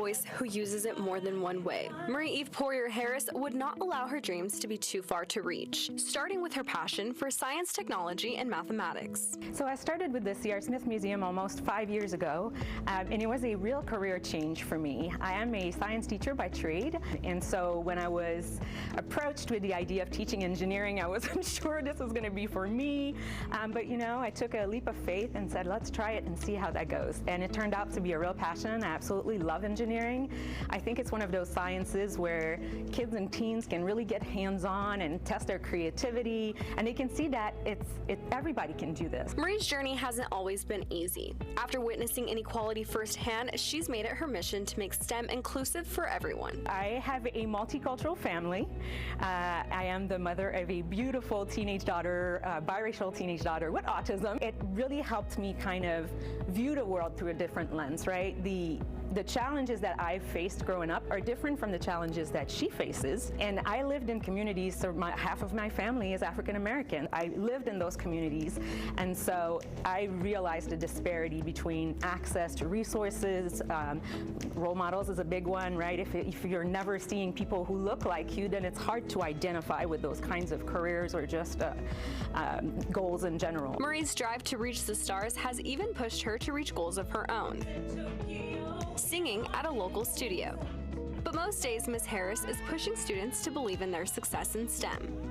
voice who uses it more than one way. Marie Eve Poirier Harris would not allow her dreams to be too far to reach, starting with her passion for science, technology, and mathematics. So I started with the C.R. Smith Museum almost 5 years ago, and it was a real career change for me. I am a science teacher by trade, and so when I was approached with the idea of teaching engineering, I wasn't sure this was going to be for me, but you know, I took a leap of faith and said, let's try it and see how that goes. And it turned out to be a real passion. I absolutely love engineering. I think it's one of those sciences where kids and teens can really get hands-on and test their creativity, and they can see that everybody can do this. Marie's journey hasn't always been easy. After witnessing inequality firsthand, she's made it her mission to make STEM inclusive for everyone. I have a multicultural family. I am the mother of a beautiful teenage daughter, biracial teenage daughter with autism. It really helped me kind of view the world through a different lens, right? The challenges that I've faced growing up are different from the challenges that she faces. And I lived in communities, so half of my family is African American. I lived in those communities, and so I realized the disparity between access to resources. Role models is a big one, right? If you're never seeing people who look like you, then it's hard to identify with those kinds of careers or just goals in general. Marie's drive to reach the stars has even pushed her to reach goals of her own, singing at a local studio. But most days, Ms. Harris is pushing students to believe in their success in STEM.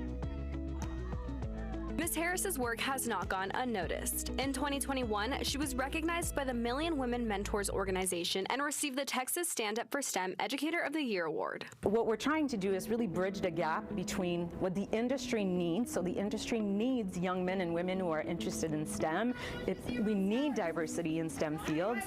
Ms. Harris's work has not gone unnoticed. In 2021, she was recognized by the Million Women Mentors organization and received the Texas Stand Up for STEM Educator of the Year award. What we're trying to do is really bridge the gap between what the industry needs. So the industry needs young men and women who are interested in STEM. We need diversity in STEM fields,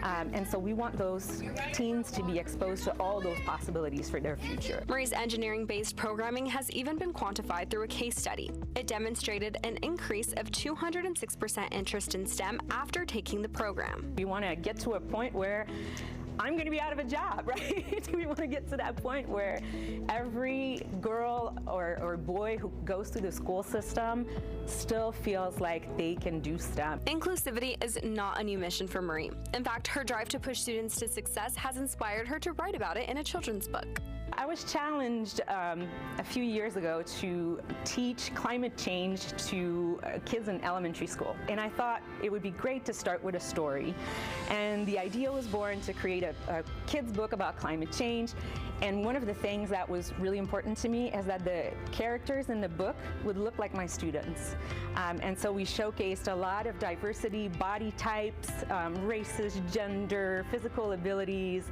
and so we want those teens to be exposed to all those possibilities for their future. Marie's engineering-based programming has even been quantified through a case study. It demonstrated an increase of 206% interest in STEM after taking the program. We want to get to a point where I'm going to be out of a job, right? We want to get to that point where every girl or boy who goes through the school system still feels like they can do STEM. Inclusivity is not a new mission for Marie. In fact, her drive to push students to success has inspired her to write about it in a children's book. I was challenged a few years ago to teach climate change to kids in elementary school. And I thought it would be great to start with a story. And the idea was born to create a kid's book about climate change. And one of the things that was really important to me is that the characters in the book would look like my students. And so we showcased a lot of diversity, body types, races, gender, physical abilities.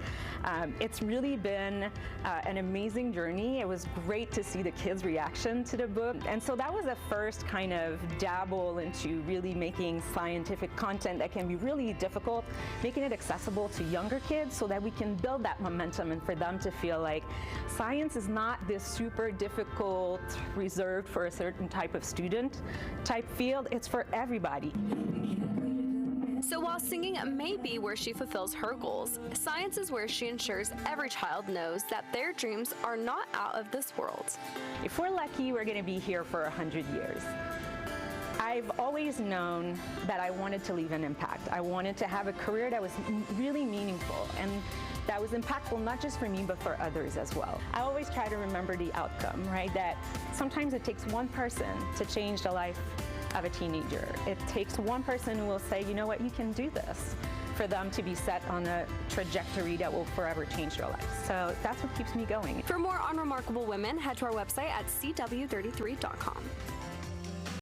It's really been an amazing journey. It was great to see the kids' reaction to the book. And so that was the first kind of dabble into really making scientific content that can be really difficult, making it accessible to younger kids so that we can build that momentum and for them to feel like science is not this super difficult, reserved for a certain type of student type field. It's for everybody. So while singing may be where she fulfills her goals, science is where she ensures every child knows that their dreams are not out of this world. If we're lucky, we're going to be here for 100 years. I've always known that I wanted to leave an impact. I wanted to have a career that was really meaningful and that was impactful not just for me but for others as well. I always try to remember the outcome, right? That sometimes it takes one person to change the life of a teenager. It takes one person who will say, you know what, you can do this, for them to be set on a trajectory that will forever change their life. So that's what keeps me going. For more on remarkable women, head to our website at cw33.com.